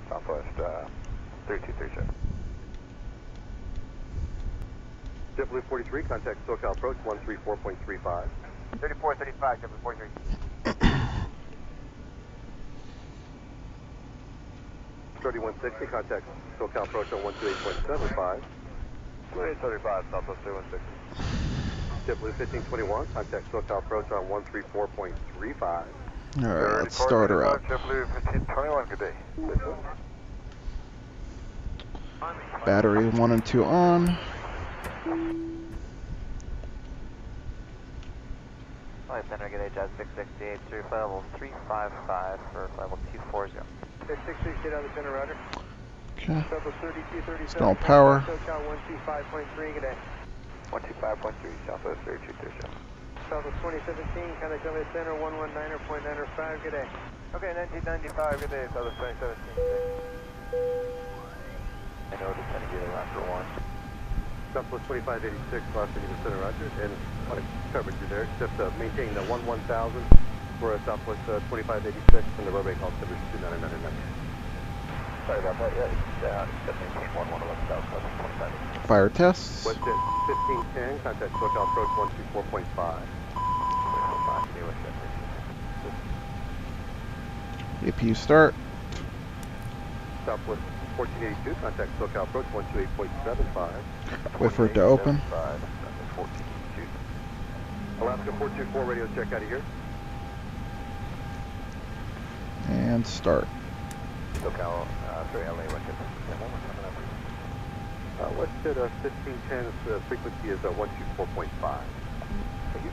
Southwest 3237. JetBlue 43, contact SoCal approach 134.35. 3435, JetBlue 43. .3060, contact SoCal approach on 128.75. 2835, Southwest 316. JetBlue 1521, contact SoCal approach on 134.35. Alright, let's start her up. JetBlue 1521, good day. Battery 1 and 2 on. Flight Center, good day, Jet 668 through flight level 355 for flight level 240. 668, get out of the center, roger. Okay. Level 3237. Still power. SoCal 125.3, good day. 125.3, Southwest 3237. Southwest 2017, contact LA Center 119.905, good day. Okay, 1995, good day, Southwest 2017. I know it's going to get around for one. Southwest 2586, Los Angeles Center, roger. And what coverage you there, except maintain the 1000 for Southwest 2586 and the runway call service 2999. Sorry about that, yeah, it's maintain 1111 Southwest 2586. Fire tests. WestJet 1510, contact SoCal approach 124.5. APU start. Southwest 1482, contact SoCal approach 128.75. Wait for it to open. Alaska 424, radio check out of here. And start. SoCal, sorry, LA, WestJet 1510, WestJet 1510's frequency is 124.5. Thank you.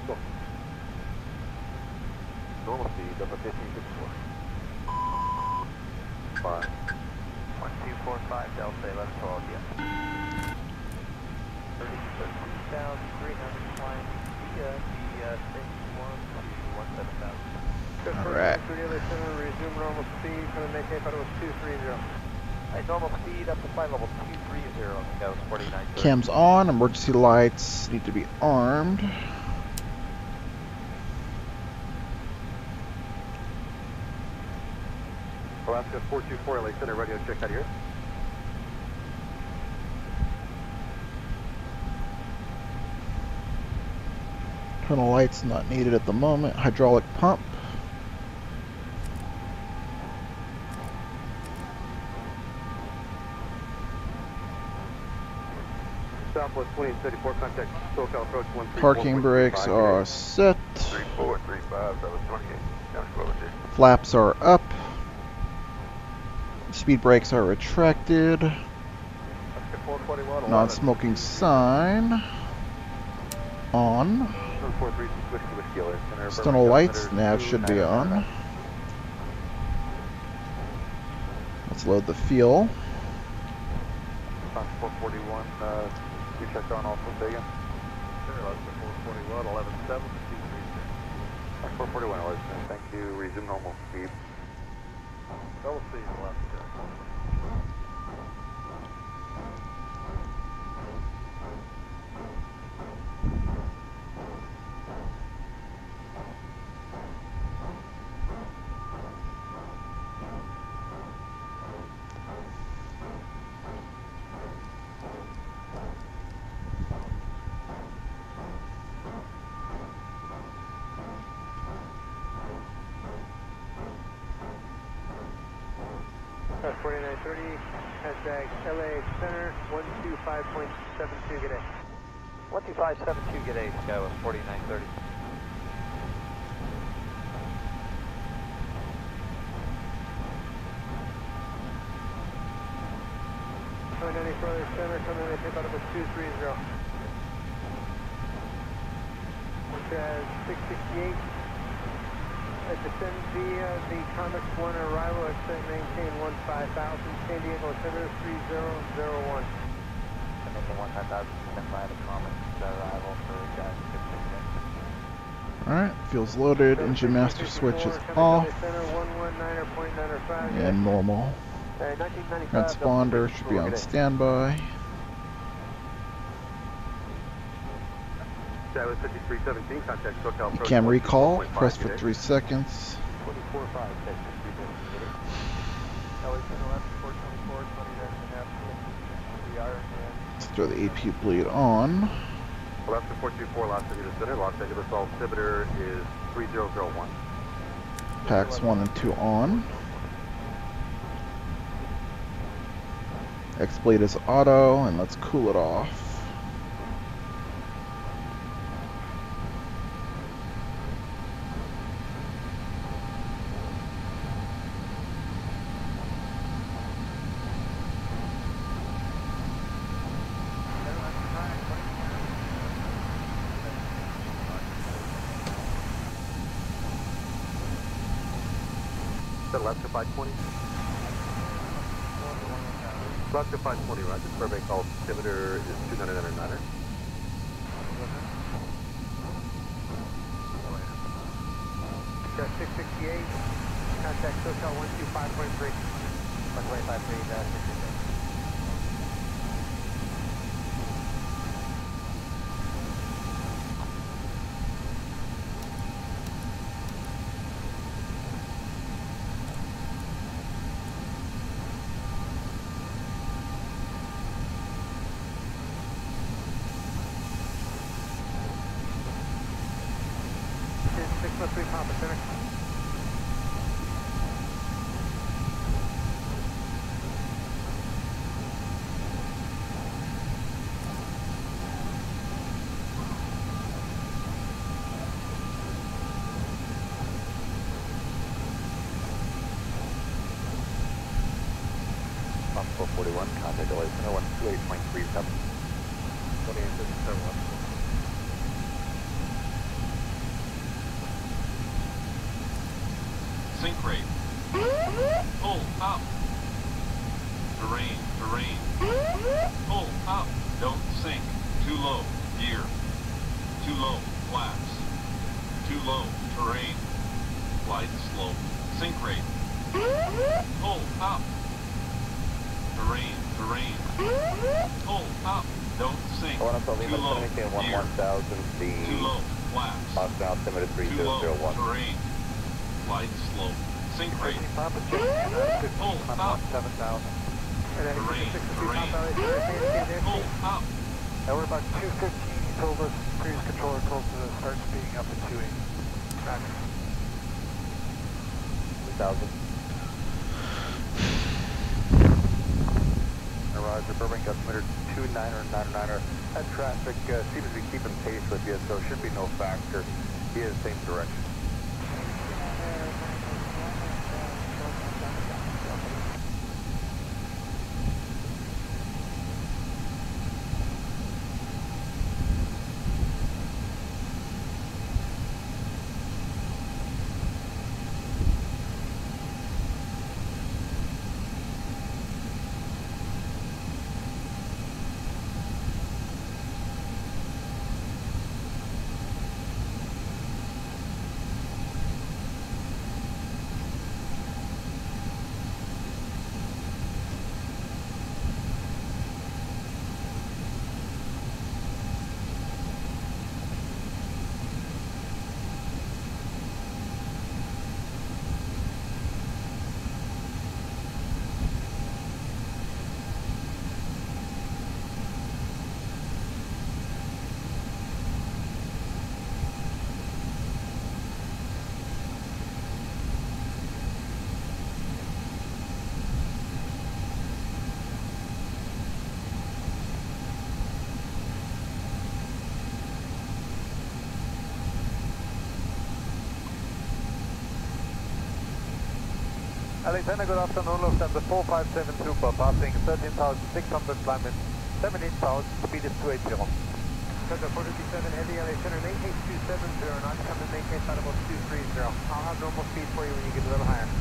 Cool. Normal speed up at 1554. 5. 1245 Delta 1112, yeah. 32,300 flying via the stage 1 to 17,000. Alright. Resume normal speed for the maintain flight level 230. Alright, normal speed up to flight level 230, go 49. Cams on. Emergency lights need to be armed. Alaska 424, LA Center, radio check out of here. Tunnel lights not needed at the moment. Hydraulic pump. Southwest 2834, contact SoCal approach 134.35. Parking brakes are set. 3435, that was 28. Down to over 2. Flaps are up. Speed brakes are retracted. Non-smoking sign on. Tunnel lights, nav should be on. Let's load the fuel. 441, you checked on also, say again? 441, 11-7, 441, 11, thank you, resume normal speed. Double speed, left. South 4930, hashtag LA Center 125.72, good day. 12572, good day, go 4930. Going any further center, coming in, take out of 230. Which has 668. Descend via the Comex 1 arrival, exit maintain 15,000, San Diego Center 3001. And then the 15,000 descend via the Comex arrival for guys 666. Alright, fuel's loaded. Engine master switch is off. And normal. Transponder should be on standby. That was 5317, contact SoCal approach. Cam recall, press for 3 seconds. 24.5, left, 424, 20 there and a half. We are in. Let's throw the AP bleed on. Left to 424, Los Angeles Center. Los Angeles altimeter is 3001. Packs 1 and 2 on. X-blade is auto, and let's cool it off. Left to 520. Left to 520, Roger. Burbank altimeter is 2999er. Just 668, contact SoCal 125.3. 125.3, Papa Center. Pump 441, contact LA Center 128.37. 28.37. Sink rate. Pull up. Terrain, terrain. Pull up. Don't sink. Too low. Gear. Too low. Flaps. Too low. Terrain. Glide slope. Sink rate. Pull up. Terrain, terrain. Pull up. Don't sink. Too low. Gear. Too low. Flaps. Altimeter Too low. Terrain. Glide slope. Sink rate. Pull up. 7,000. Terrain, terrain. Pull up. Now we're about 215. He told us cruise controller told us to start speeding up at 280. Roger. 2,000. Roger, Burbank altimeter 2999er. That traffic seems to be keeping pace with you, so it should be no factor. Be in the same direction. Alexander, good afternoon, Lufthansa 457 Super, passing 13,600, climbing 17,000, speed is 280. Center 457 Heavy, LA Center, maintain 270, not coming maintain flight level 230. I'll have normal speed for you when you get a little higher.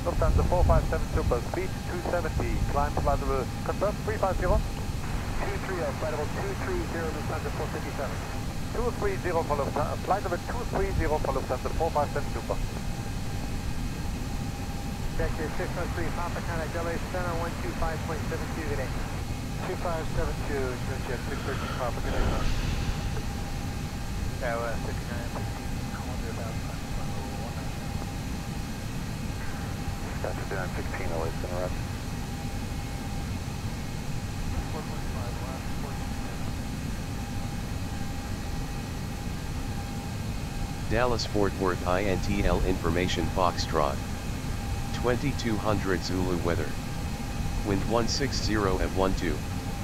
Lufthansa 457 Super, speed 270, climb flight level, confirm 350. 230, flight level 230, Lufthansa 457. 230 for Lufthansa, flight level 230 for Lufthansa 457 Super. Vector 613, Papa, contact LA Center 125.72 today. 2572, Jet 613, Papa, good day. Yeah, 59, 16, I wonder about That's 5916, LA Center, Roger. Dallas-Fort Worth INTL Information Foxtrot. 2200 Zulu weather. Wind 160 at 12,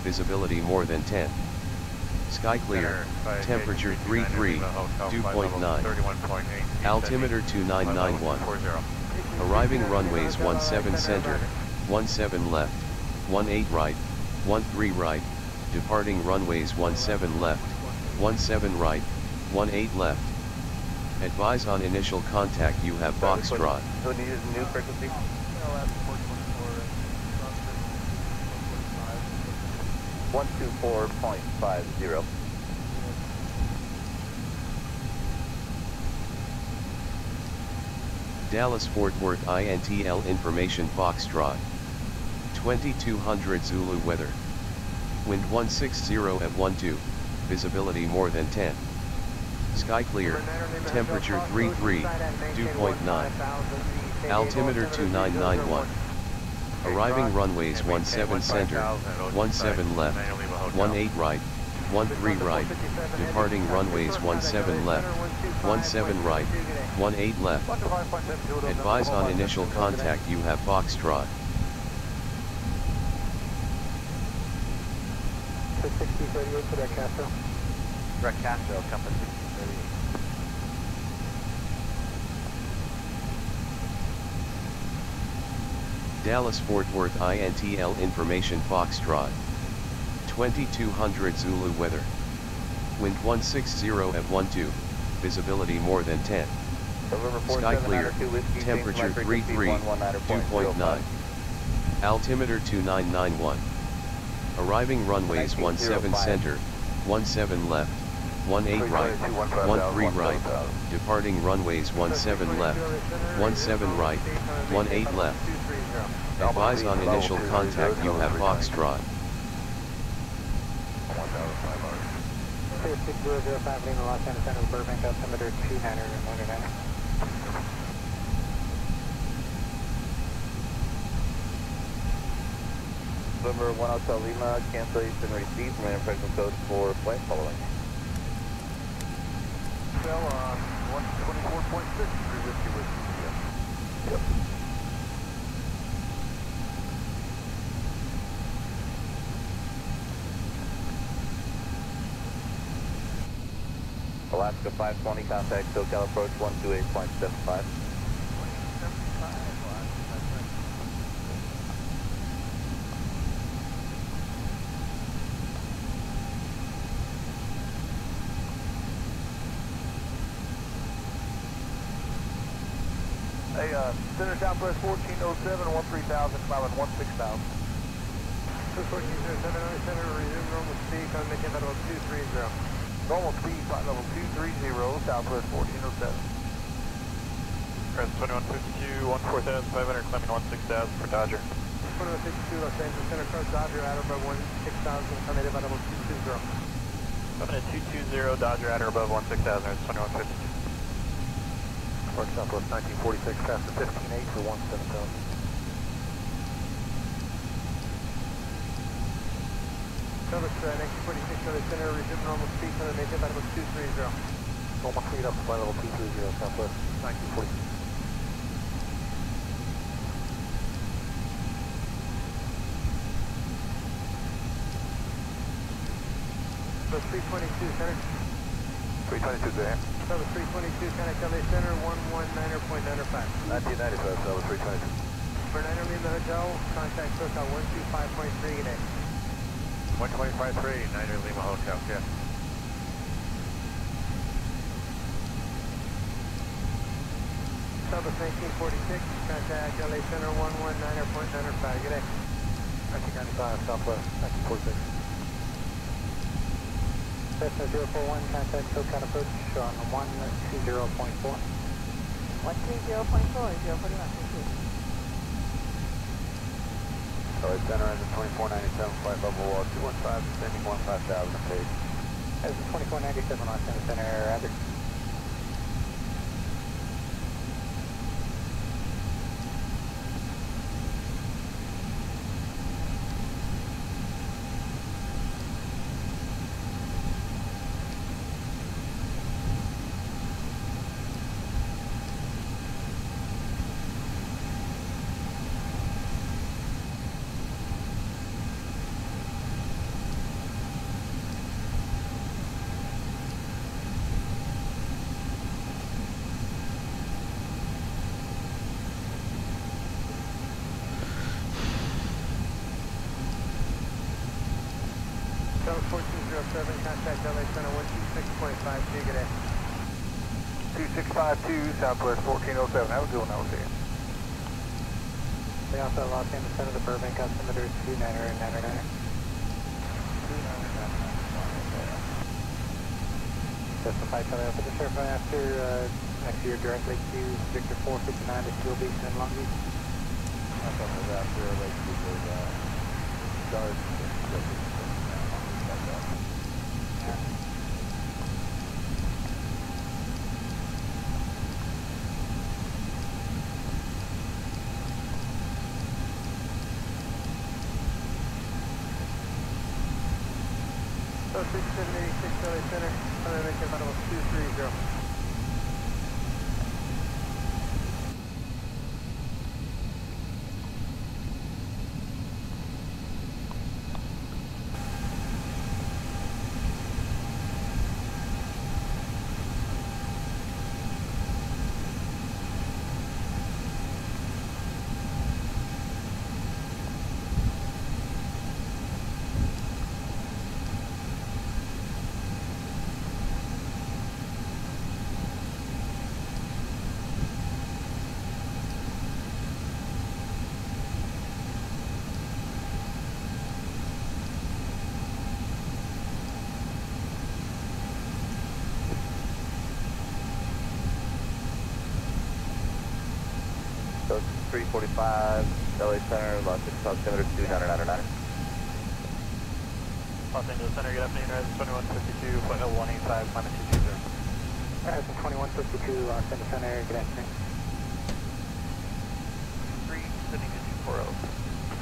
visibility more than 10. Sky clear, temperature 33, dew point 9. Altimeter 2991. Arriving runways 17 center, 17 left, 18 right, 13 right, departing runways 17 left, 17 right, 18 left. Advise on initial contact you have Foxtrot. Who needs new frequency? KLAX 124.50. Dallas-Fort Worth INTL Information Foxtrot. 2200 Zulu weather. Wind 160 at 12, visibility more than 10. Sky clear, temperature 33, dew point 9. Altimeter 2991. Arriving runways 17 center, 17 left, 18 right, 13 right, departing runways 17 left, 17 right, 18 left. Advise on initial contact you have Foxtrot. 66038 for that Castro. Direct Castro, compass 6038. Dallas-Fort Worth INTL Information Foxtrot. 2200 Zulu weather. Wind 160 at 12, visibility more than 10. Sky clear, temperature 33, dew point 9. Altimeter 2991. Arriving runways 17 center, 17 left, 18 right, 13 right, departing runways 17 left, 17 right, 18 left. Advise on initial contact you have Foxtrot. 6005 Lima Los Angeles Burbank, altimeter 2919. November 1 Hotel Lima, cancellation received from impression code for flight following. Well, 124.6, 350 with Yep. Alaska 520, contact SoCal approach 128.75. Hey, center Southwest 1407, 13,000, climbing 16,000. 1407, center, resume normal speed, contact level 230. Normal speed, flight level 230, Southwest 1407. Crest 2152, 14,500, climbing 16,000 for Dodger. 2152, Los Angeles Center, cross Dodger, out above 16,000, contact level 220. Coming at 220, Dodger, at or above 16,000, it's 2152. North Southwest 1946, fast to 15.8 for 170. Southwest 1946, Southern Center, resume normal speed, Southern Mesa, flight level 230. Normal speed up to flight level 230, Southwest 1946. Southwest 322, Center. 322 there. Southwest 322, contact LA Center, 119.95. 1995, Southwest 322. For 9 Lima Hotel, contact SoCal 125.3 today. 125.3, 9 Lima Hotel, yeah. Southwest 1946, contact LA Center 119.95, good day. 1995, Southwest 1946. Cessna 041, contact SoCal approach on 120.4. 130.4, 041, thank you. LA Center engine 2497, flight level 215, descending 15,000 page. As a 2497 Los Angeles Center, Roger. 1407, contact LA Center 126.52, good day. 2652, Southwest 1407. Have a good one, I will see you. They also Los Angeles Center, the Burbank altimeter is 2999. Justify Charlie Alpha to Sheriff after next year directly to Victor 459 to Steel Beach and Long Beach. That's up with after Lake Cooper, start. So 6786 LA Center, I'm making about 230. So 345, LA Center, Los Angeles altimeter 2999. Los Angeles Center, good afternoon, Horizon 2152.0185, climate 220. Horizon 2152, Los Angeles Center, good afternoon. 3, sending to 240.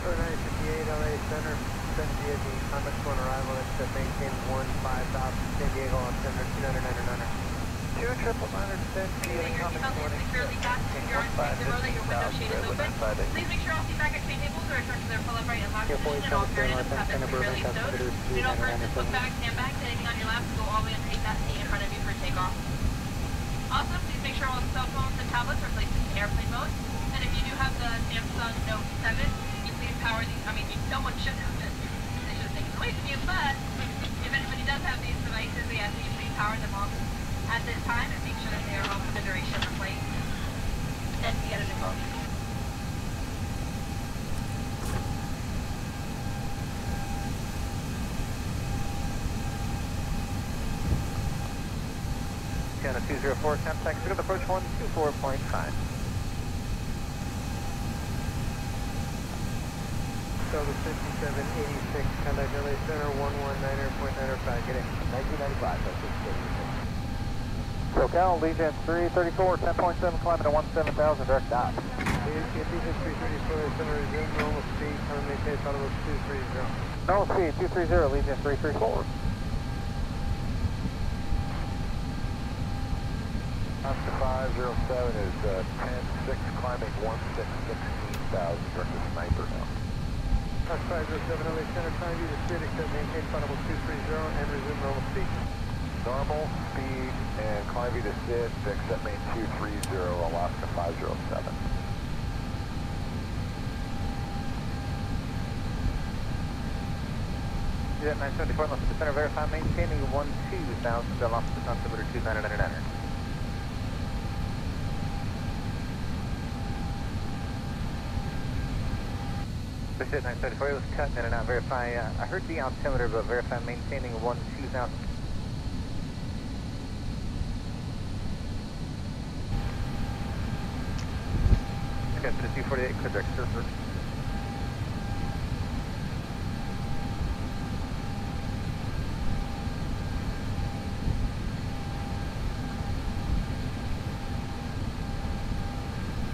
4958 LA Center, send via the Comet 1 arrival, that's maintain 15000, San Diego, altimeter 2999. 2 triple minor descent via the Comet 1 securely back to your on 0 that your window shade is open. Please make sure all seat back at tray tables are attracted to their full upright and locked position, and all carry items have been securely stowed. Do not purchase book bags, handbags, anything on your lap to go all the way underneath that seat in front of you for takeoff. Also, please make sure all the cell phones and tablets are placed in airplane mode. And if you do have the Samsung Note 7, you please power these. I mean, no one should have this. They should have taken it away from you, but if anybody does have these devices, we ask that you please power them off at this time and make sure that they are off for the duration of the flight. Then we get a new phone. Channel 204, contact good approach 124.5. So the 5786, contact LA Center 119.905, get in. 1995, that's it. SoCal, Legion 334, 10.7, climbing to 17,000, direct dot. Legion 334, center resume, normal speed, time maintain, thought it was 230. Normal speed, 230, Legion 334. Oscar 507 is 10-6, climbing 16,000, direct to Sniper now. Oscar 507, LA Center, time view the speed, except maintain, thought it was 230, and resume normal speed. Normal speed and climb view to sit, except main 230, Alaska 507. Jet 974, Los Angeles Center, verify maintaining 12,000, Los Angeles altimeter 2999. Jet 974, it was cut in and out, verify, I heard the altimeter, but verify maintaining 12,000. Okay, to 248, clear direct surfer.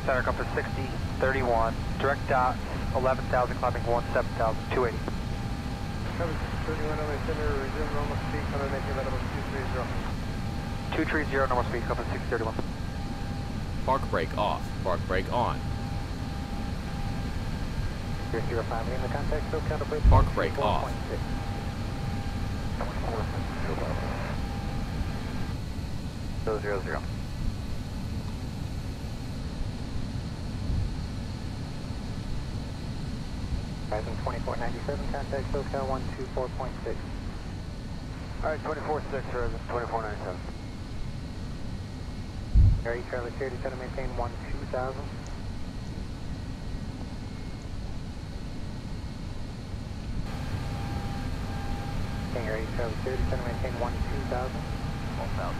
Center compass 60, 31, direct dot, 11,000, climbing 17,000, 280. Compass 31, LA Center, resume normal speed, coming making available 230. 230, normal speed, compass 631. Park brake off, park brake on. 005 in the contact, so counter brake. Park brake off. 000. Horizon 2497, contact SoCal 124.6. Alright, 24-6, resident, 2497. Gary, Charlie Charity, trying to maintain 1-2000. Gary, Charlie Charity, trying to maintain 1-2000. 1,000.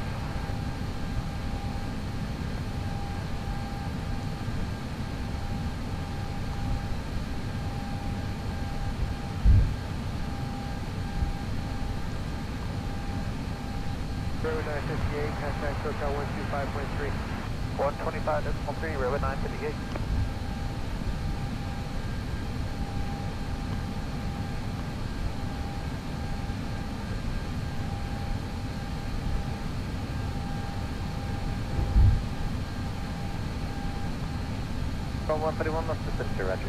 Railroad 958, contact SoCal 125.3. 125.3, Railroad 958. From 131 left to sister, Roger.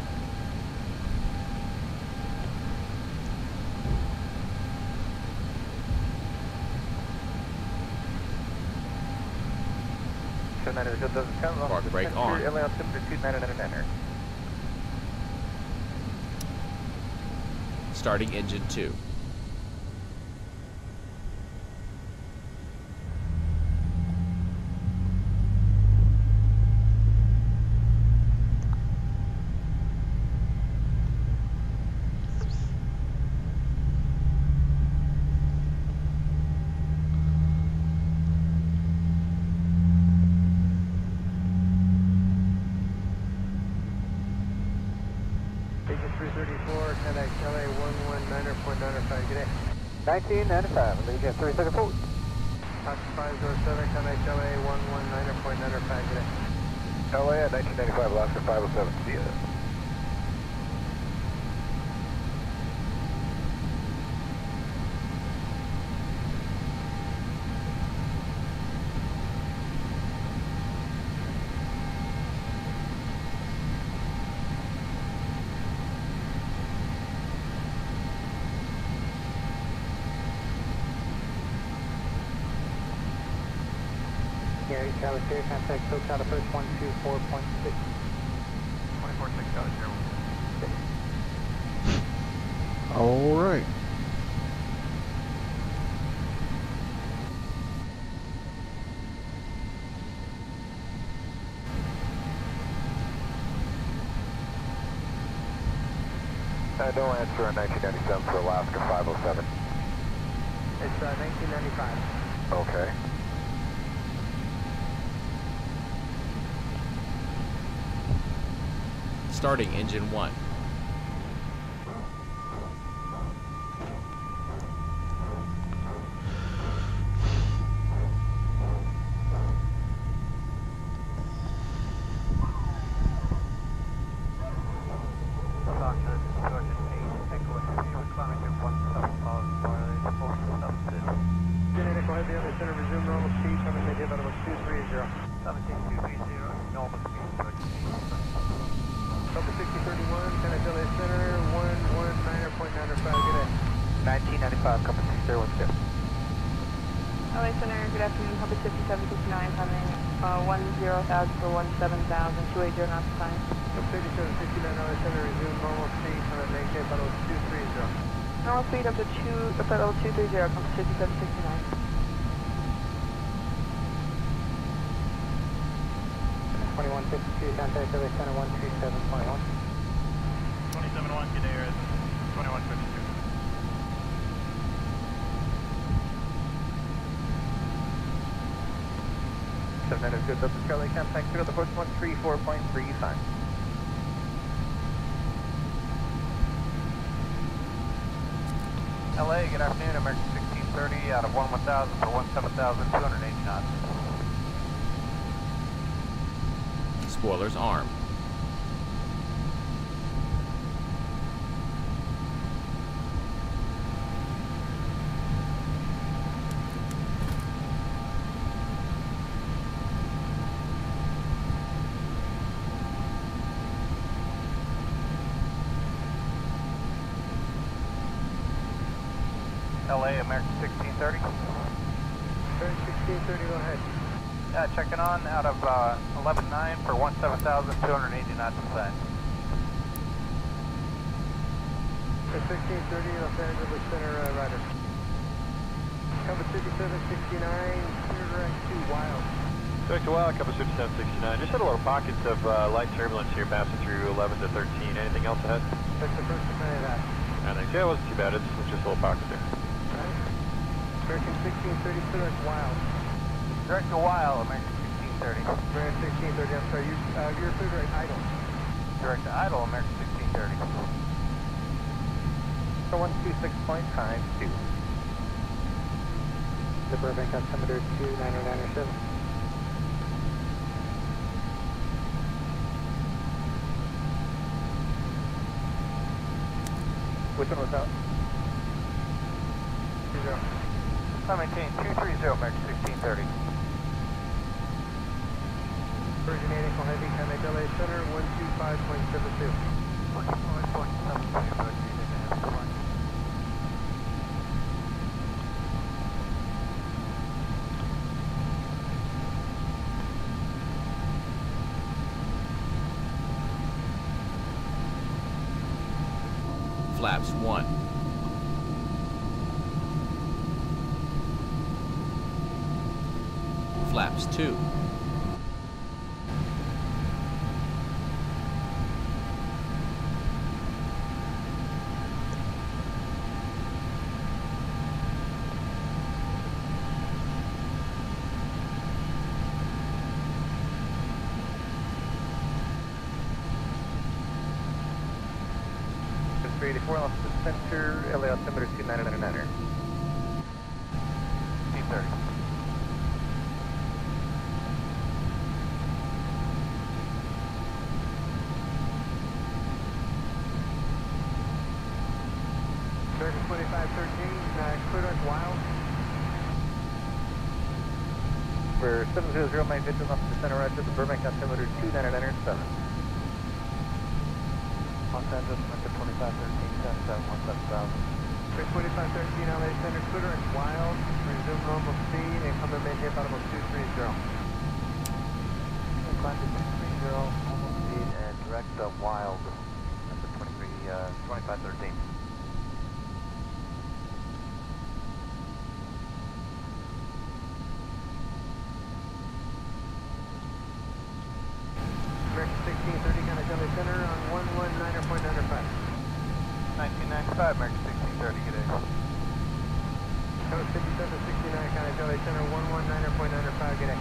Park brake on. LA altimeter 2999. Starting engine 2. Agent 334, contact LA 119.95, good day. 1995, lead jet 3 seconds forward. Fox 507, contact LA 119.95, good day. LA at 1995, Alaska 507, see ya. Gary, Charlie Sierra, contact SoCal approach 124.6. 24-6, Charlie Sierra. All right. No answer on 1997 for Alaska 507. It's 1995. Okay. Starting engine 1. LA Center, good afternoon, Public 5769 coming 10,000 for 17,000, 280 knots time. 5769 LA Center, resume normal speed, maintain level 230. Normal speed up to level 230, Public 5769. 2152, contact LA Center 137.1. 27-1, good day, resident. 2152. That is good. That's Charlie. Contact to the approach 134.35. LA, good afternoon. American 1630 out of 11000 for 17,280 knots. Spoilers armed. LA, American 1630. 1630, go ahead. Yeah, checking on out of 11.9 for 17,280 knots inside. 1630, Los Angeles Center, rider. Cover 5769, clear direct to Wild. Direct to Wild, cover 5769. Just had a little pockets of light turbulence here passing through 11 to 13. Anything else ahead? That's the first to kind of that. I think so. Yeah, it wasn't too bad. It's just a little pocket there. Right. American 1630, clear direct to Wild. Direct to Wild, American 1630. American 1630, I'm sorry, you're clear direct idle. Direct to idle, American 1630. So 126.52. The Burbank altimeter 29907. Which one was out? 20. I maintain 230, American 1630. Originating from heavy Comet LA Center, 125.72. 125.72. Flaps 1. Flaps 2. Just 84 off the center, LA altimeter 2999er. 1630. American 2513, clear direct Wild. For 700 main engine off the center, roger, the Burbank altimeter 2997. Los Angeles, American 2513, 717,000. American 2513, LA Center, clear direct Wild. Resume normal speed and come to maintain about 230. Climb to 230, normal speed, and direct Wild. That's the 2513. American 1630, Comet LA Center on 119.95. 1995, American 1630, good day. Comet 5769, Comet LA Center, 119.95, good day.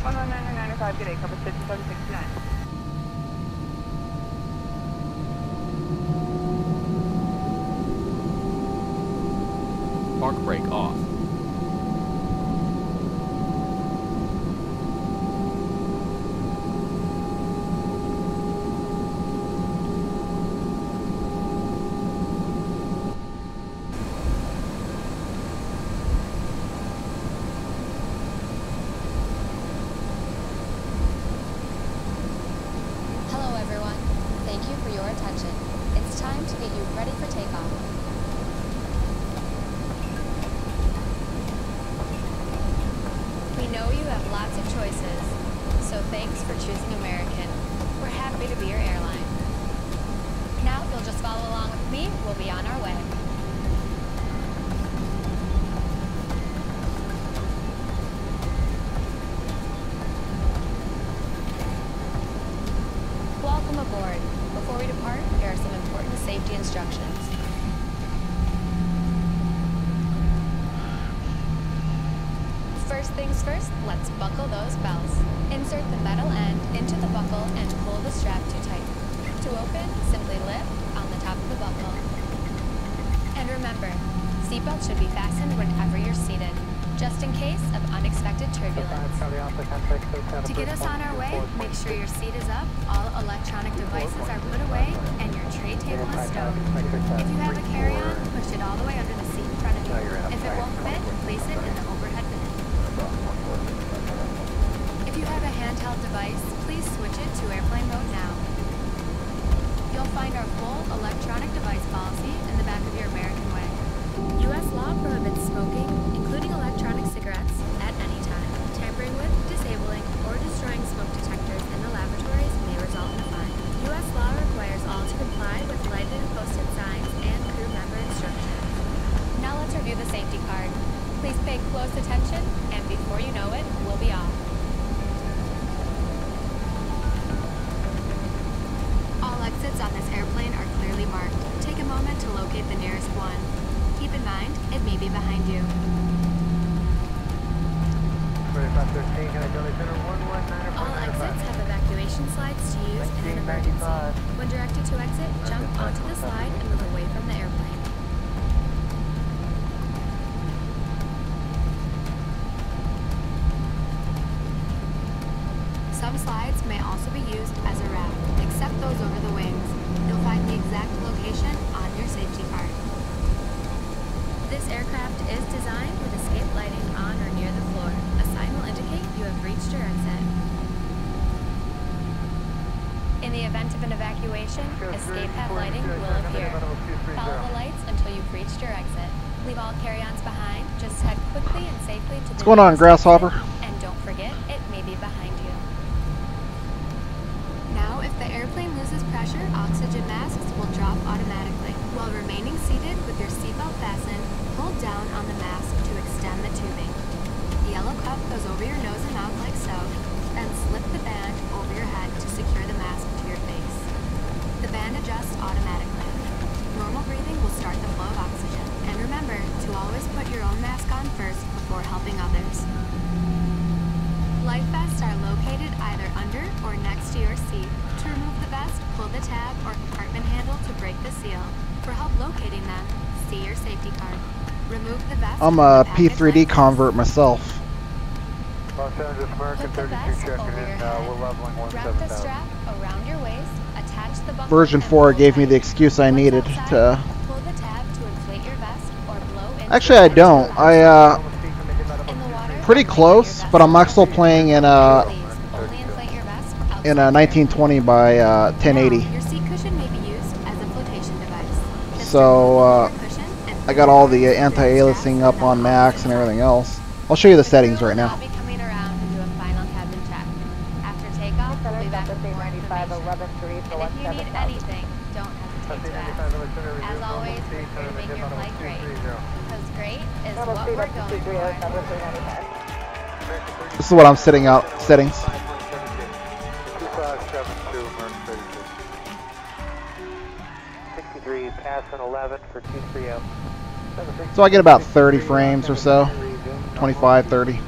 119.95, good day, Comet 5769. Park brake off. Hello everyone. Thank you for your attention. It's time to get you ready for takeoff. We know you have lots of choices, so thanks for choosing American. We're happy to be your airline. Now, if you'll just follow along with me, we'll be on our way. Welcome aboard. Before we depart, here are some important safety instructions. First things first, let's buckle those belts. Insert the metal end into the buckle and pull the strap to tighten. To open, simply lift on the top of the buckle. And remember, seatbelts should be fastened whenever you're seated, just in case of unexpected turbulence. To get us on our way, make sure your seat is up, all electronic devices are put away, and your tray table is stowed. If you have a carry-on, push it all the way under the seat in front of you. If it won't fit, place it in the overhead bin. If you have a handheld device, please switch it to airplane mode now. You'll find our full electronic device policy in the back of your American Way. U.S. law prohibits smoking, including electronic cigarettes, at any time. Tampering with, disabling, or destroying smoke detectors in the laboratories may result in a fine. U.S. law requires all to comply with lighted and posted signs and crew member instructions. Now let's review the safety card. Please moment to locate the nearest one. Keep in mind, it may be behind you. 2513, can I tell you center 119? All exits have evacuation slides to use in an emergency. When directed to exit, jump onto the slide and move away from the airplane. Some slides may also be used as a ramp, except those over the wings. You'll find the exact location on your safety card. This aircraft is designed with escape lighting on or near the floor. A sign will indicate you have reached your exit. In the event of an evacuation, escape path lighting will appear. Follow the lights until you've reached your exit. Leave all carry-ons behind. Just head quickly and safely to the What's going on, Grasshopper? And don't forget, it may be behind you. Now, if the airplane loses pressure, oxygen masks will drop automatically. While remaining seated with your seatbelt fastened, hold down on the mask to extend the tubing. The yellow cup goes over your nose and mouth like so, then slip the band over your head to secure the mask to your face. The band adjusts automatically. Normal breathing will start the flow of oxygen. And remember to always put your own mask on first before helping others. Life vests are located either under or next to your seat. To remove the vest, pull the tab or compartment handle to break the seal. For help locating them, see your safety card. Remove the vest. I'm a P3D convert myself. Los Angeles American 32 checking in. We're leveling 17000. Wrap the strap around your waist. Attach the buckle. Version 4 gave me the excuse I needed to. Pull the tab to inflate your vest or blow into. Actually, I don't. Pretty close, but I'm still playing in a 1920 by 1080. Your seat cushion may be used as a flotation device. So I got all the anti-aliasing up on max and everything else. I'll show you the settings right now. I'll be coming around to do a final cabin check. After takeoff, we'll be back with more information. And if you need anything, don't hesitate to ask. As always, we're here to make your flight great. Because great is what we're going for. This is what I'm setting out settings. 2572, American 32. 63, passing 11 for 230. So I get about 30 frames or so. 25, 30.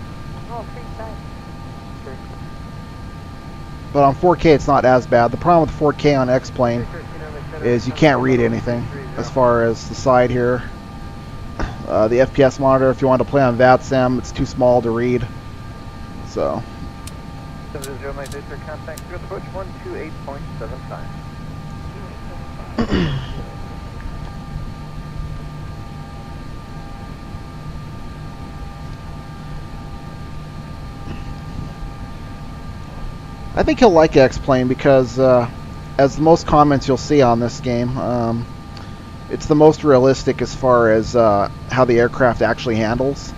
But on 4K it's not as bad. The problem with 4K on X-Plane is you can't read anything as far as the side here. The FPS monitor, if you want to play on VATSIM, it's too small to read. So. Contact through approach 128.75. I think he'll like X-Plane because, as the most comments you'll see on this game, it's the most realistic as far as how the aircraft actually handles.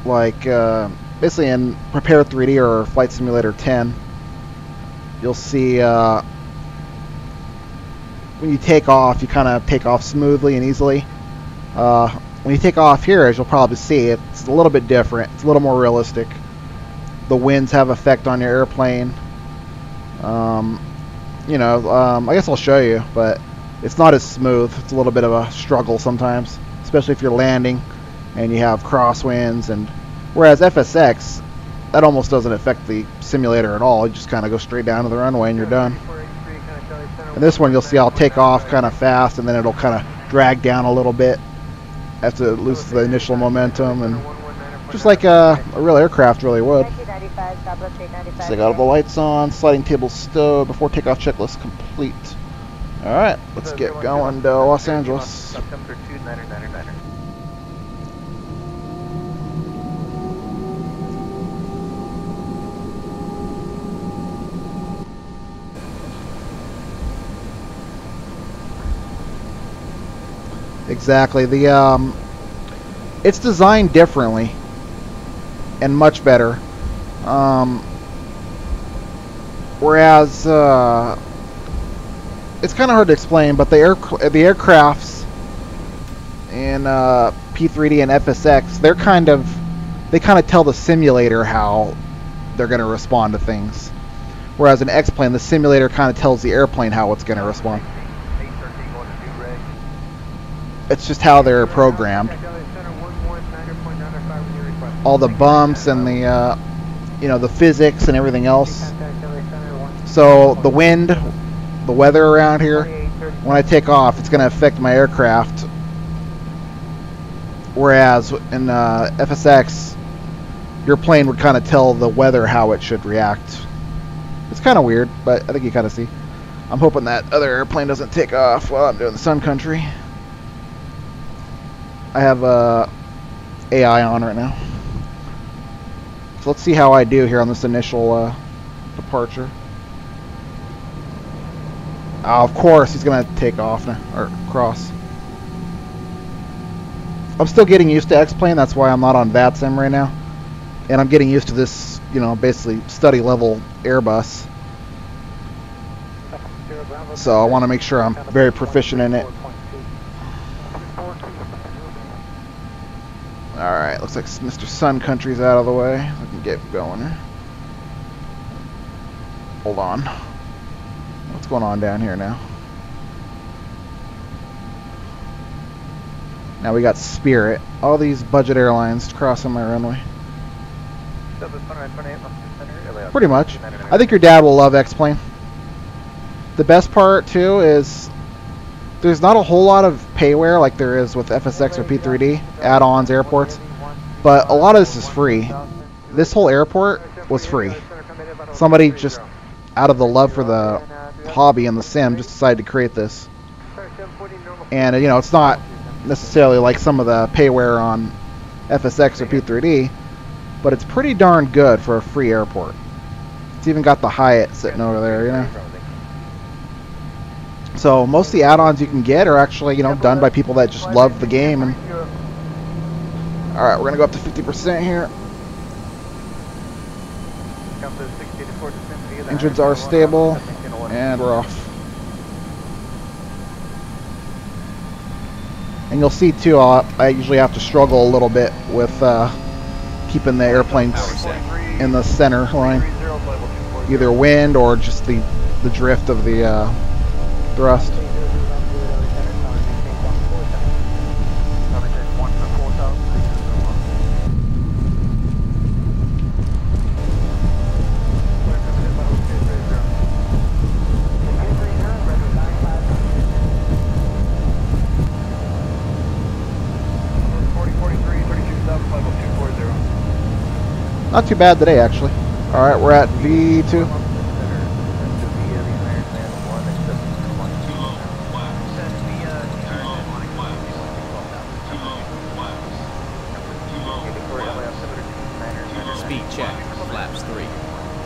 Like, basically in Prepare 3D or Flight Simulator 10, you'll see when you take off, you kind of take off smoothly and easily. When you take off here, as you'll probably see, it's a little bit different. It's a little more realistic. The winds have effect on your airplane. I guess I'll show you, but it's not as smooth. It's a little bit of a struggle sometimes, especially if you're landing and you have crosswinds. And whereas FSX, that almost doesn't affect the simulator at all. You just kind of go straight down to the runway and you're done. And this one, you'll see I'll take off kind of fast and then it'll kind of drag down a little bit after it loses the initial momentum, and just like a real aircraft really would. So I got all the lights on, sliding table stowed, before takeoff checklist complete. Alright, let's get going to Los Angeles. Exactly. It's designed differently and much better. Whereas it's kind of hard to explain, but the aircrafts in P3D and FSX, they kind of tell the simulator how they're going to respond to things. Whereas in X-Plane, the simulator kind of tells the airplane how it's going to respond. It's just how they're programmed. All the bumps and the you know, the physics and everything else. So the wind, the weather around here, when I take off, it's going to affect my aircraft. Whereas in FSX, your plane would kind of tell the weather how it should react. It's kind of weird, but I think you kind of see. I'm hoping that other airplane doesn't take off while I'm doing the sun country. I have AI on right now. So let's see how I do here on this initial departure. Of course, he's going to take off now, or cross. I'm still getting used to X-Plane, that's why I'm not on VATSIM right now. And I'm getting used to this, you know, basically study level Airbus. So I want to make sure I'm very proficient in it. Alright, looks like Mr. Sun Country's out of the way. I can get going here. Hold on. What's going on down here now? Now we got Spirit. All these budget airlines crossing my runway. Pretty much. I think your dad will love X-Plane. The best part, too, is there's not a whole lot of payware like there is with FSX or P3D, add-ons, airports, but a lot of this is free. This whole airport was free. Somebody just, out of the love for the hobby and the sim, just decided to create this. And, you know, it's not necessarily like some of the payware on FSX or P3D, but it's pretty darn good for a free airport. It's even got the Hyatt sitting over there, you know. So most of the add-ons you can get are actually, you know, done by people that just love the game. And all right, we're gonna go up to 50% here. Engines are stable, and we're off. And you'll see too, I usually have to struggle a little bit with keeping the airplanes in the center line, either wind or just the drift of the thrust. Not too bad today, actually. All right, we're at V2. Speed check, flaps 3.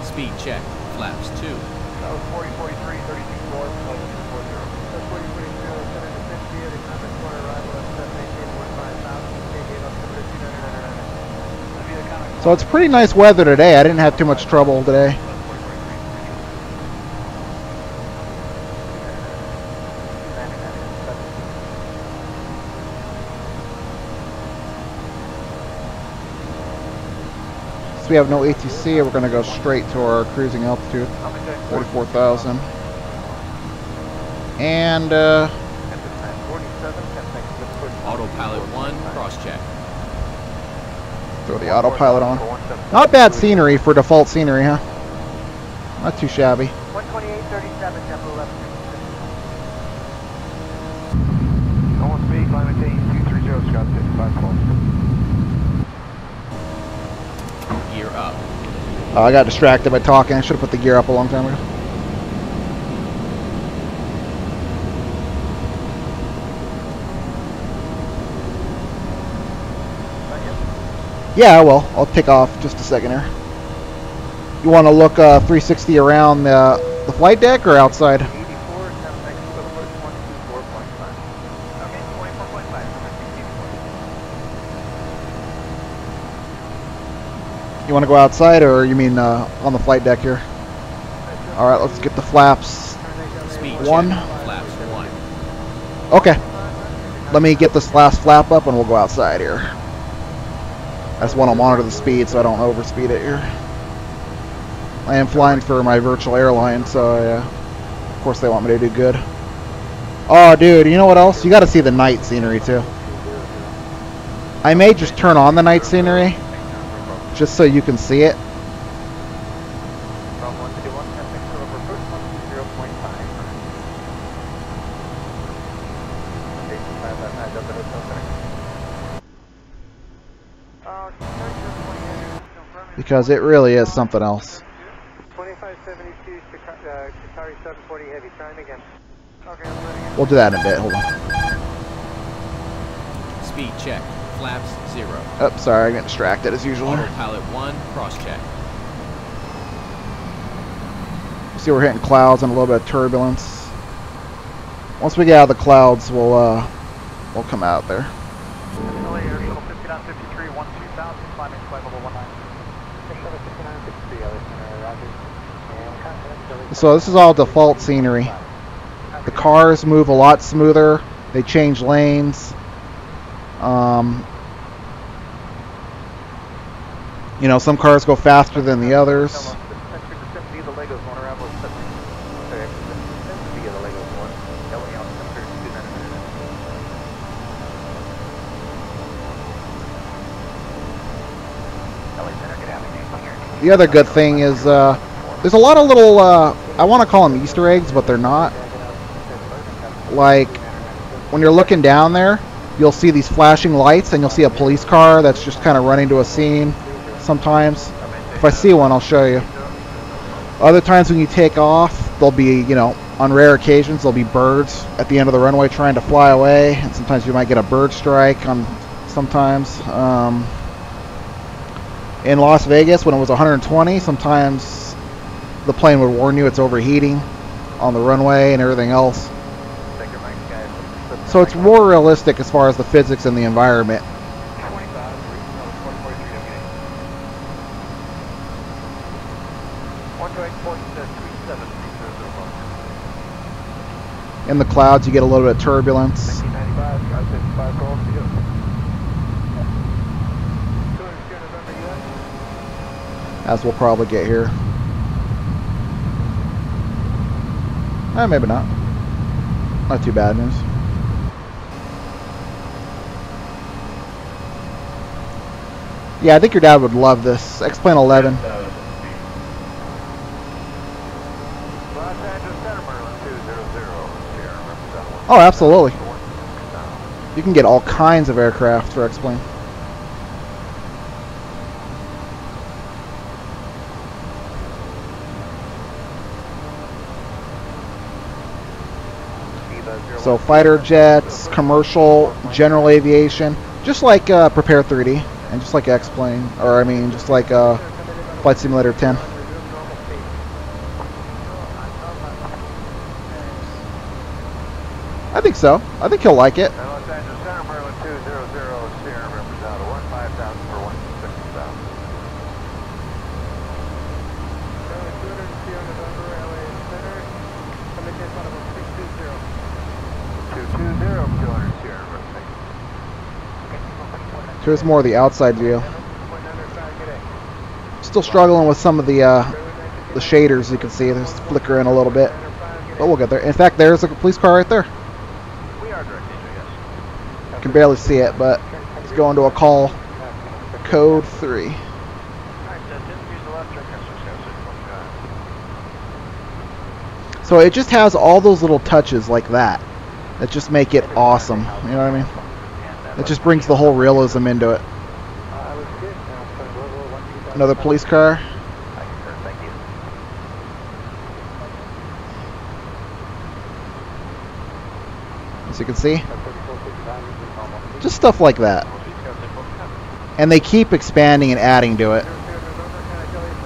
Speed check, flaps 2. That was 4043, 32 floor, level 240. That's 4042, center to 50, at economic corner arrival at 718.15,000, KDFW 2999. So it's pretty nice weather today. I didn't have too much trouble today. So we have no ATC. We're going to go straight to our cruising altitude, 44,000. And Autopilot 1, cross check. throw the autopilot on. Not bad scenery for default scenery, huh? Not too shabby. 128.37, tempo 11. Normal speed, climate change 230, Scott 55 close. Gear up. I got distracted by talking. I should have put the gear up a long time ago. Yeah, well, I'll take off just a second here. You want to look 360 around the flight deck or outside? 84, push 124.5. Okay, 24.5. You want to go outside, or you mean on the flight deck here? All right, let's get the flaps. Speed 1. check, flaps 1. Okay. Let me get this last flap up, and we'll go outside here. I just want to monitor the speed so I don't overspeed it here. I am flying for my virtual airline, so of course they want me to do good. Oh, dude, you know what else? You got to see the night scenery too. I may just turn on the night scenery just so you can see it. Because it really is something else. 2572 Qatari 740 heavy. Try him again. We'll do that in a bit. Hold on. Speed check. Flaps 0. Oh, sorry, I got distracted as usual. Autopilot 1, cross check. See, we're hitting clouds and a little bit of turbulence. Once we get out of the clouds, we'll come out there. So this is all default scenery. The cars move a lot smoother. They change lanes. You know, some cars go faster than the others. The other good thing is there's a lot of little, I want to call them Easter eggs, but they're not. Like, when you're looking down there, you'll see these flashing lights, and you'll see a police car that's just kind of running to a scene sometimes. If I see one, I'll show you. Other times when you take off, there'll be, you know, on rare occasions, there'll be birds at the end of the runway trying to fly away, and sometimes you might get a bird strike on sometimes. In Las Vegas, when it was 120, sometimes the plane would warn you it's overheating on the runway and everything else. So it's more realistic as far as the physics and the environment. In the clouds, you get a little bit of turbulence. As we'll probably get here. Maybe not. Not too bad news. Yeah, I think your dad would love this. X-Plane 11. Oh, absolutely. You can get all kinds of aircraft for X-Plane. So fighter jets, commercial, general aviation, just like Prepare 3D, and just like X-Plane, or I mean, just like Flight Simulator 10. I think so. I think he'll like it. Here's more of the outside view. Still struggling with some of the shaders. You can see they're flickering a little bit, but we'll get there. In fact, there's a police car right there. You can barely see it, but it's going to a call. Code 3. So it just has all those little touches like that just make it awesome. You know what I mean? It just brings the whole realism into it. Another police car. As you can see, just stuff like that. And they keep expanding and adding to it.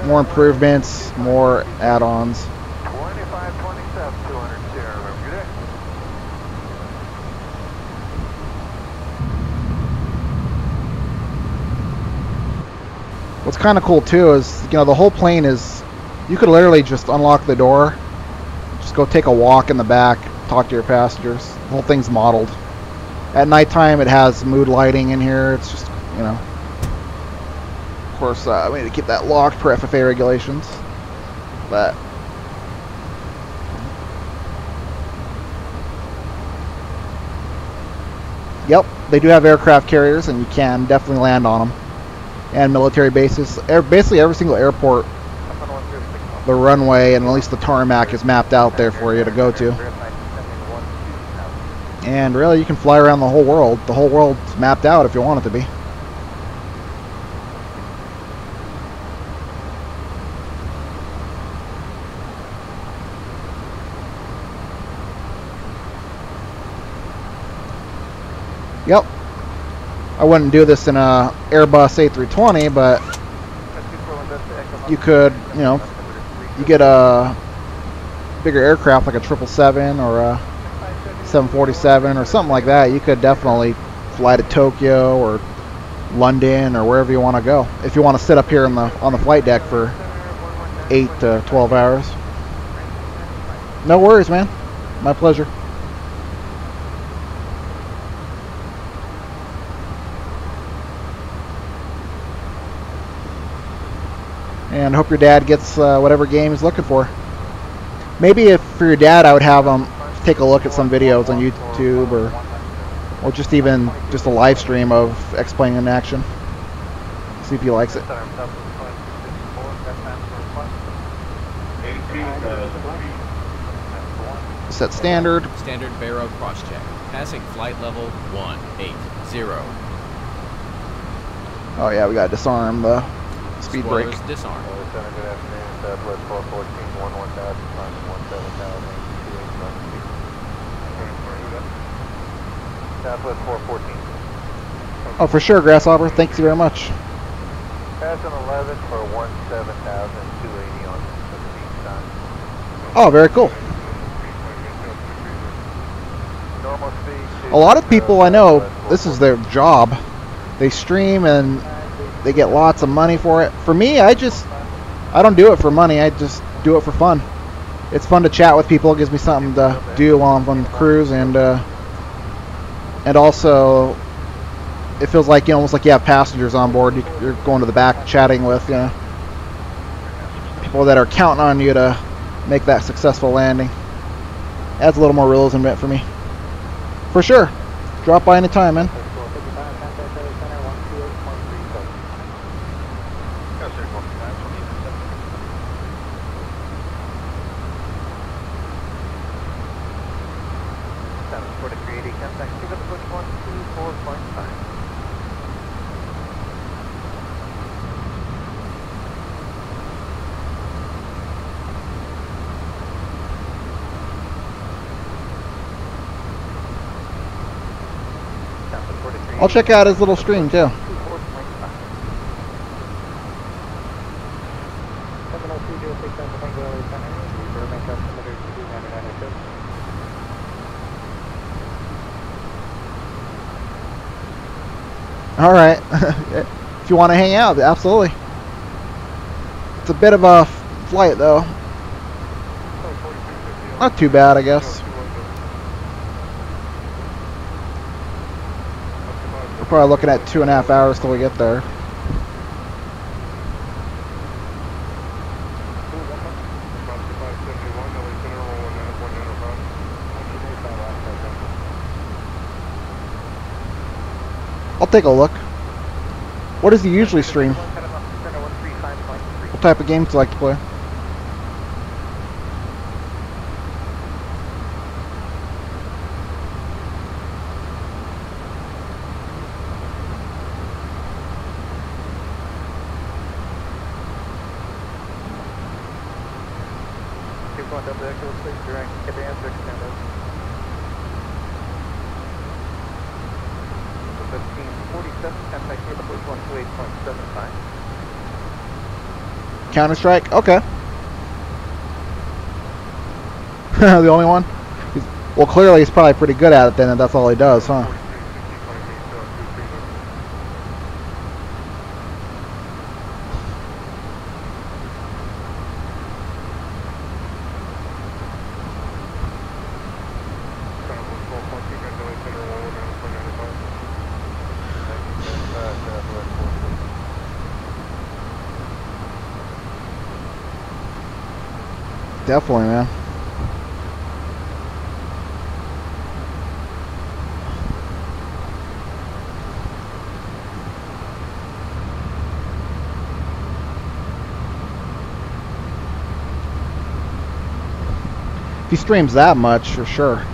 More improvements, more add-ons. What's kind of cool too is, you know, the whole plane is, you could literally just unlock the door, just go take a walk in the back, talk to your passengers. The whole thing's modeled. At nighttime it has mood lighting in here. It's just, you know, of course we need to keep that locked per FFA regulations, but Yep, they do have aircraft carriers, and you can definitely land on them. And military bases. Basically every single airport, the runway and at least the tarmac is mapped out there for you to go to. And really, you can fly around the whole world. The whole world's mapped out if you want it to be. Yep. I wouldn't do this in a Airbus A320, but you could, you know, you get a bigger aircraft like a 777 or a 747 or something like that. You could definitely fly to Tokyo or London or wherever you want to go if you want to sit up here on the flight deck for 8 to 12 hours. No worries, man. My pleasure. And hope your dad gets whatever game he's looking for. Maybe if for your dad, I would have him take a look at some videos on YouTube or just even just a live stream of X-Plane in action. See if he likes it. Set standard. Standard Barrow cross check. Passing flight level 180. Oh yeah, we gotta disarm the speed brake. Disarm. Southwest 414. Oh, for sure, Grasshopper. Thanks very much. Passing 11 for 17,280 on the speed time. Oh, very cool. Normal speed. A lot of people I know, this is their job. They stream and they get lots of money for it. For me, I don't do it for money. I just do it for fun. It's fun to chat with people. It gives me something to do while I'm on the cruise, and also it feels like, you know, almost like you have passengers on board. You're going to the back chatting with, you know, people that are counting on you to make that successful landing. Adds a little more realism in it for me. For sure. Drop by anytime, man. I'll check out his little stream too. All right. If you want to hang out, absolutely. It's a bit of a flight though. Not too bad, I guess. We're probably looking at 2.5 hours till we get there. I'll take a look. What does he usually stream? What type of games do you like to play? Counter-Strike? Okay. The only one? Well, clearly he's probably pretty good at it then, and that's all he does, huh? Definitely, man. he streams that much, for sure.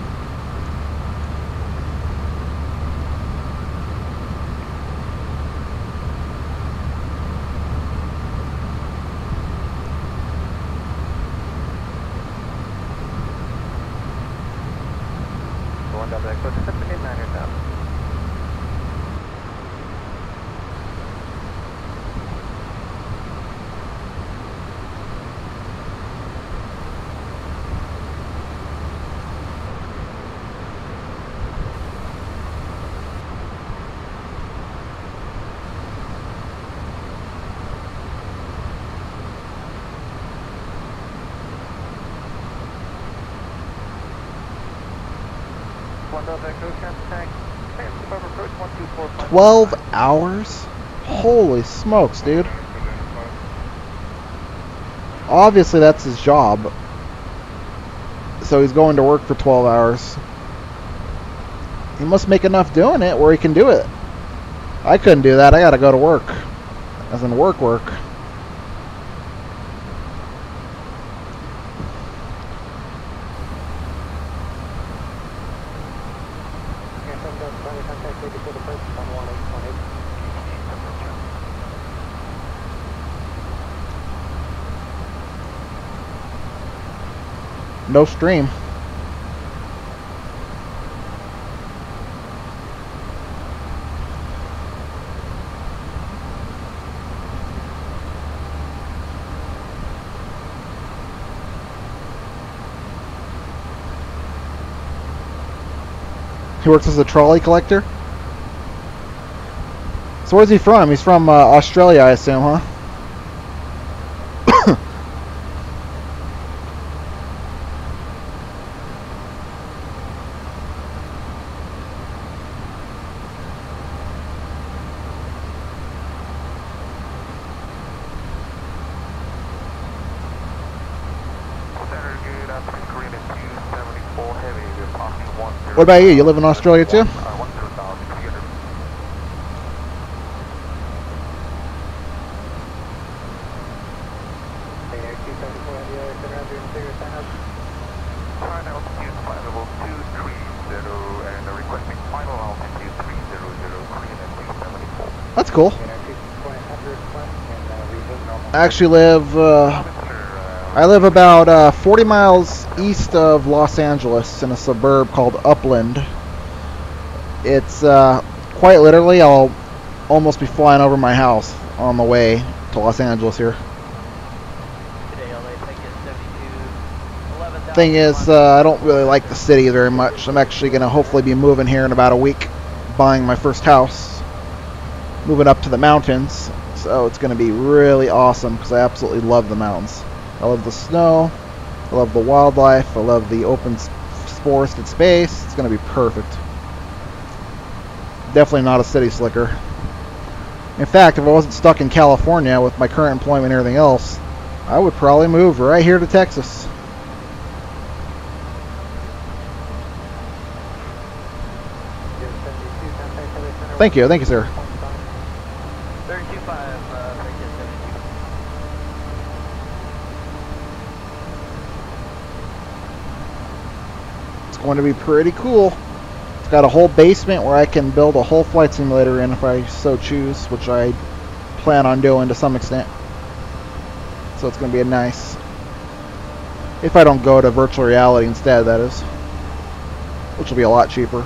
Going down that coast, 789 now. One down that coast, tank. 12 hours? Holy smokes, dude. Obviously that's his job. So he's going to work for 12 hours. He must make enough doing it where he can do it. I couldn't do that. I gotta go to work. As in work. No stream. He works as a trolley collector. So where's he from? He's from Australia, I assume, huh? What about you? You live in Australia too? That's cool. I actually live, I live about 40 miles east of Los Angeles in a suburb called Upland. It's quite literally, I'll almost be flying over my house on the way to Los Angeles here. Thing is, I don't really like the city very much. I'm actually going to hopefully be moving here in about a week, buying my first house, moving up to the mountains. So it's going to be really awesome because I absolutely love the mountains. I love the snow, I love the wildlife, I love the open forested space. It's going to be perfect. Definitely not a city slicker. In fact, if I wasn't stuck in California with my current employment and everything else, I would probably move right here to Texas. Thank you, sir. It's going to be pretty cool. It's got a whole basement where I can build a whole flight simulator in if I so choose, which I plan on doing to some extent. So it's going to be a nice, if I don't go to virtual reality instead, that is, which will be a lot cheaper.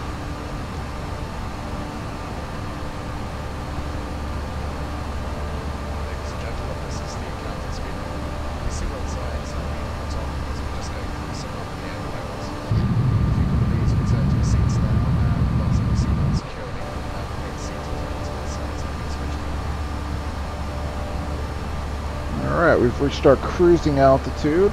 Alright, we've reached our cruising altitude.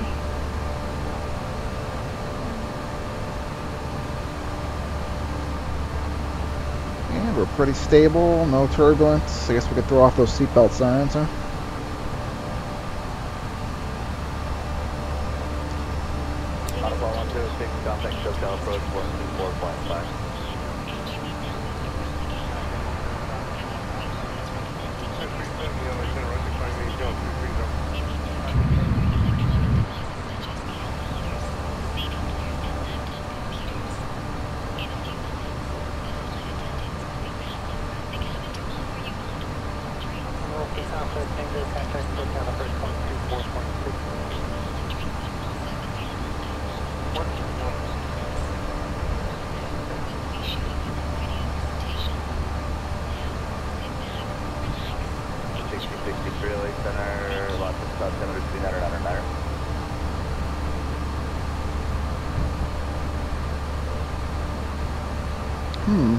And we're pretty stable, no turbulence. I guess we could throw off those seatbelt signs, huh?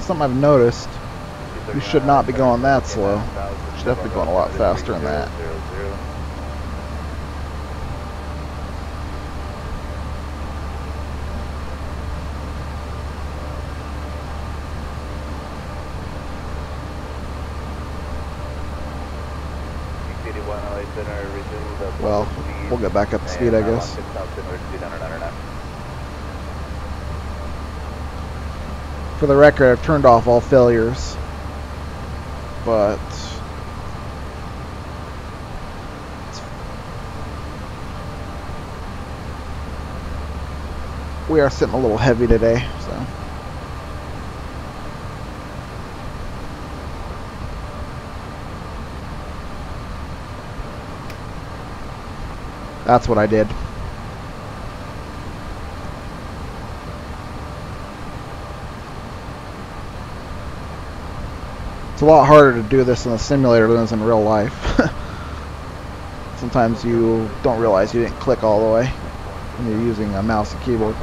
Something I've noticed. You should not be going that slow. You should definitely be going a lot faster than that. Well, we'll get back up to speed, I guess. For the record, I've turned off all failures, but we are sitting a little heavy today, so. That's what I did. It's a lot harder to do this in the simulator than it is in real life. Sometimes you don't realize you didn't click all the way when you're using a mouse and keyboard.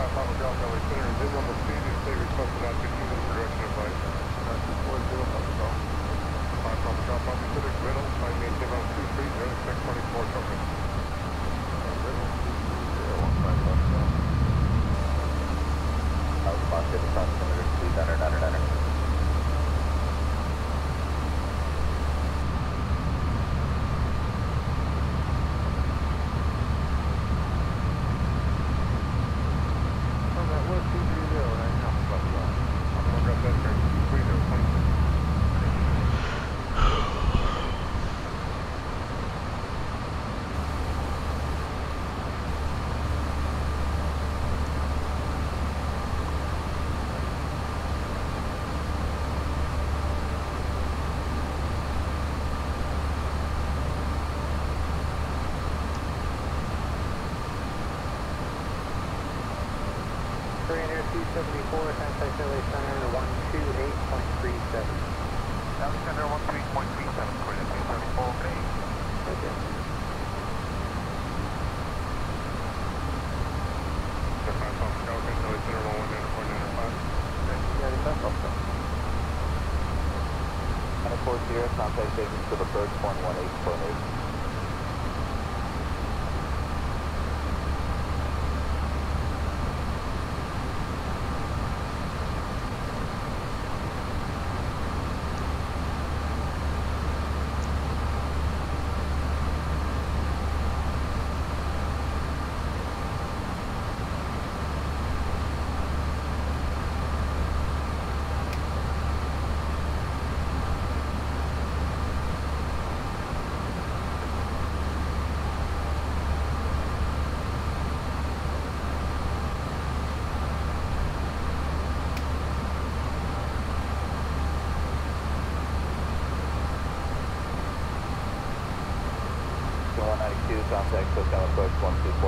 Contact SoCal approach 124.5.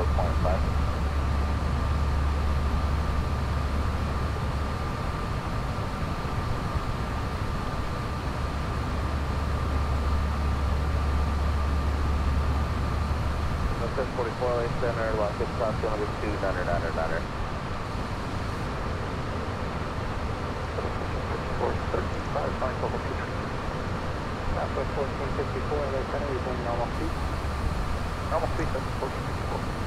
Northwest 44 LA Center, Lockheed South kilometer 2999er. 435, fine, total 2. Southwest 1454 LA Center, returning normal speed. Normal speed, that's 1454.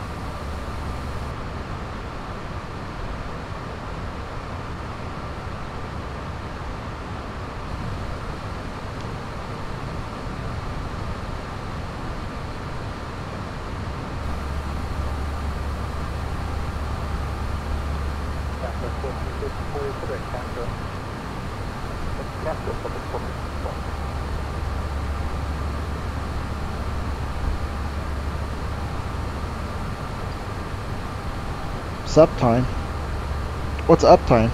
It's uptime. What's uptime?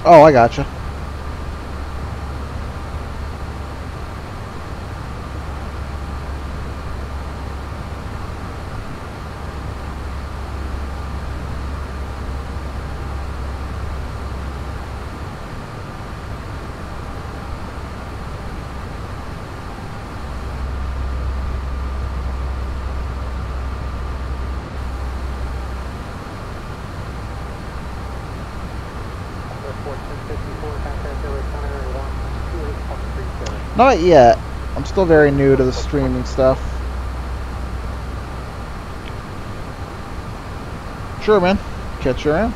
Oh, I gotcha. Not yet. I'm still very new to the streaming stuff. Sure, man. Catch you around.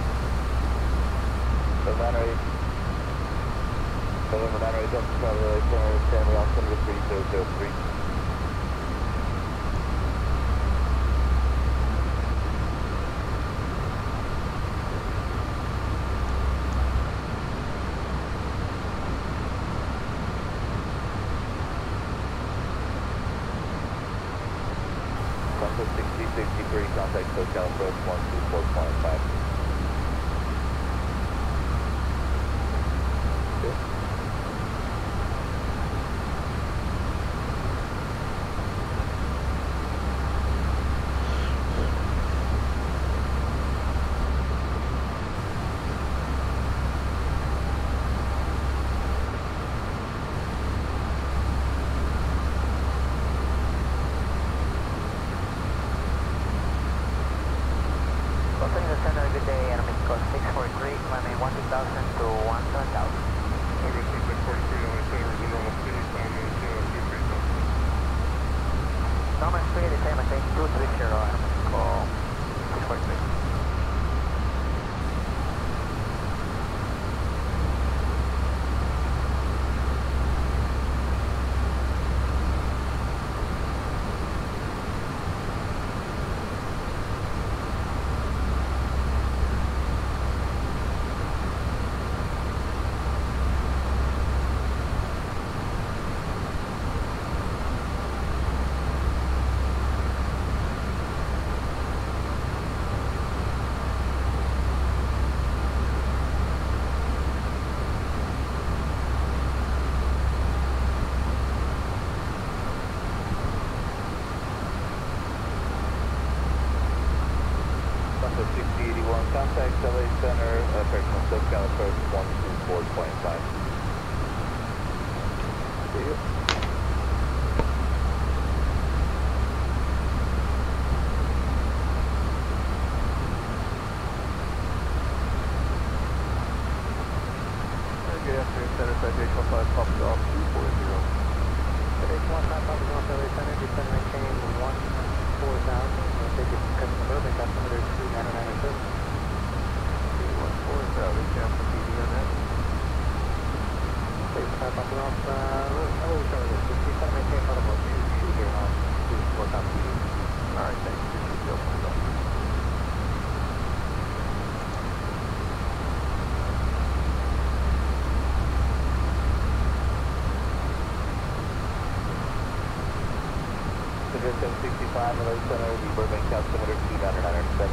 Contact SoCal approach 124.5. Good day, and I'm in code 643, climbing 12000 to 17000. Okay, 643, only center is a normal speed, climbing 230. Normal speed is same as 230, I'm in code 643. Contact LA Center, personal SoCal approach 124.5. See you. Good afternoon, Center Citation 5, Papa Golf 240. Citation 15, Papa Golf LA Center, descend maintain 14000. We'll take it to customer Burbank, altimeter 2997. 4,000, cancel PD on that. Please, Papa Golf, how will we cover this? Just descend maintain protocol 2 here on 2 4 PD. Alright, thanks. Appreciate the open result. Center 765, LA Center, the Burbank altimeter 2997.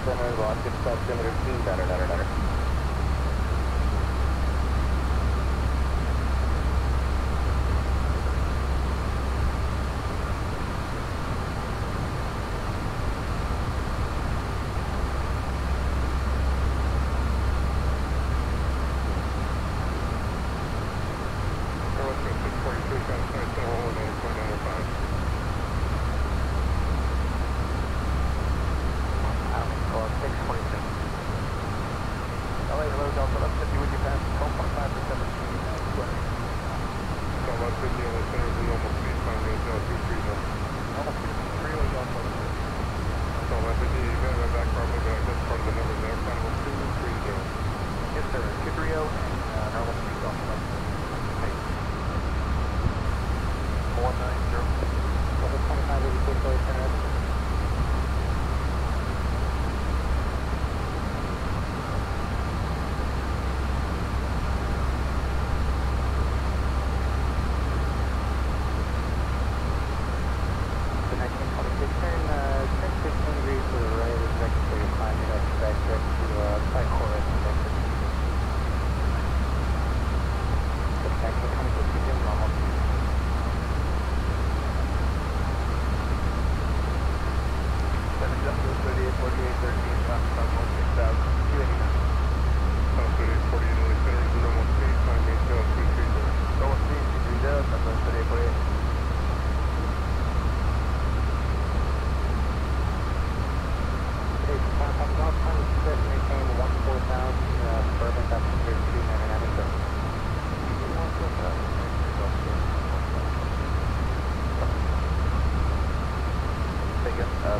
Center, Lockheed altimeter 2999.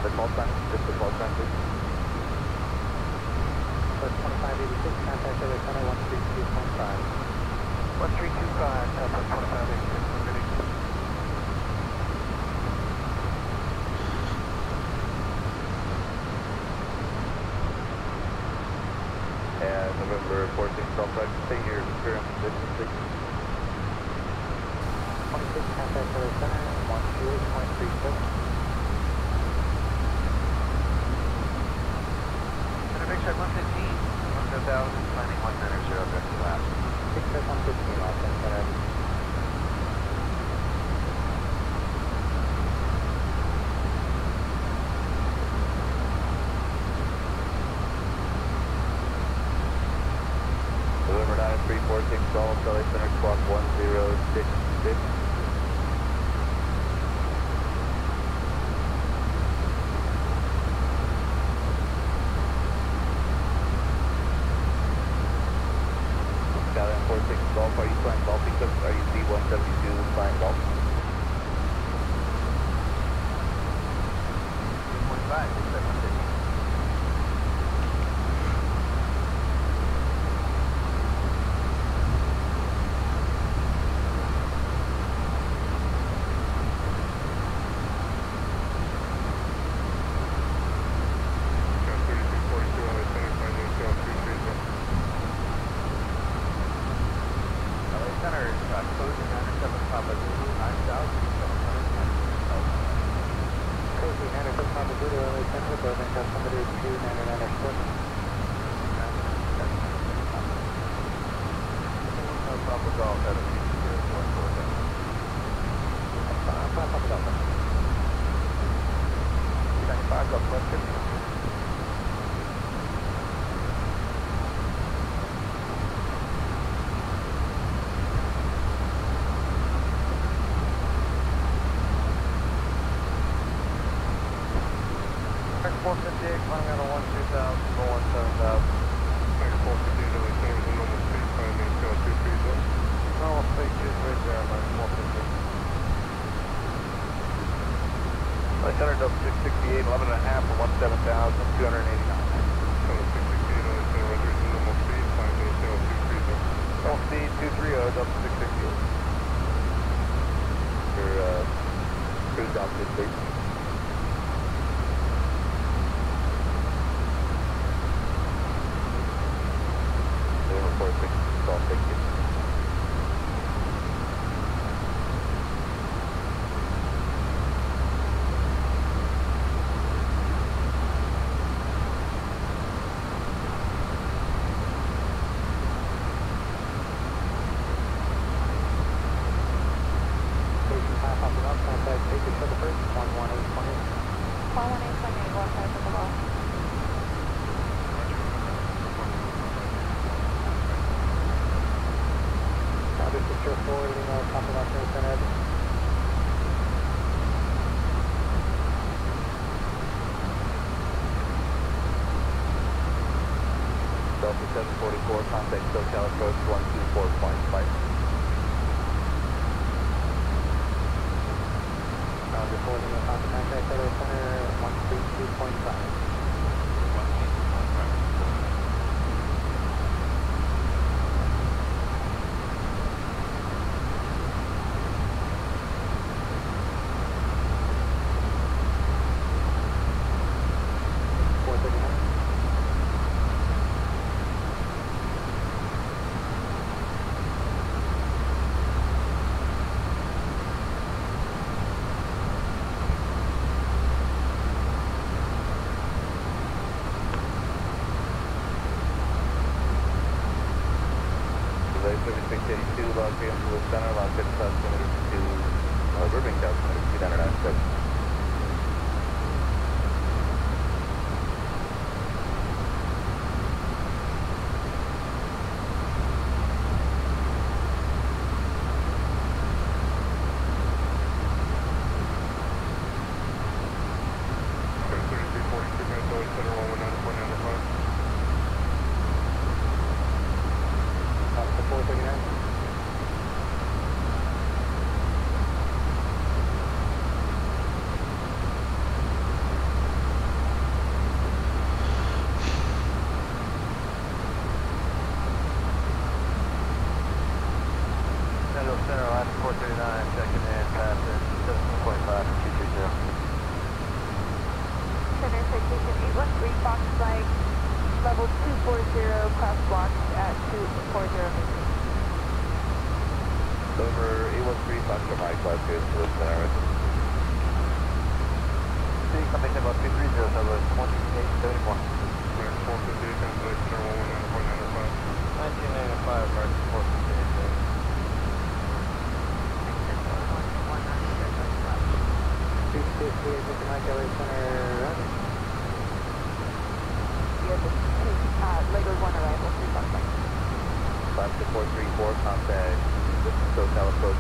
the call sign, just the call sign, please. 2586, contact LA Center 132.5. 1325, Southwest 2586, moving. And November 14th, call sign, stay here, experience 56. 26, contact LA Center 128.37. Check 115, 1,000, planning 190, back to last. 6 check 115, Los Angeles. November 9346, Golf, LA Center, squawk 1066. Golf, are you flying golf? Because are you C-172 flying golf? 2.5, is that one thing? Center, 668, 11 and a half for 17,289. Normal speed 230, up to 668. Your cruise altitude, please. Report 6, call 60. Delta 744, contact SoCal approach 124.5. Reporting the contact LA Center 132.5. Delay 3682, Los Angeles Center, about 50 centimeters to Burbank, California, 2997. Station 813 Fox Flight, level 240, cross block at 240. Over 813 Fox from high class here, so that's an coming about 230, so about 2871. 458, cancellation, 119.95, American 458. 258, Lake Center, Lagos 1 arrival, 3 Fox Flight. 52434, contact SoCal approach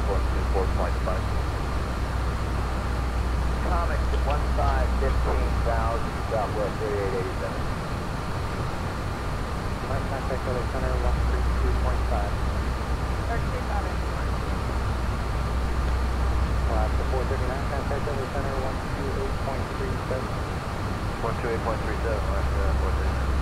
124.5. Comic 15,000, Southwest 3887. My contact LA Center 132.5. 32,000. Alaska 439, contact LA Center 128.37. 128.37, Alaska 439.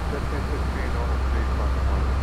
The 216 on the street,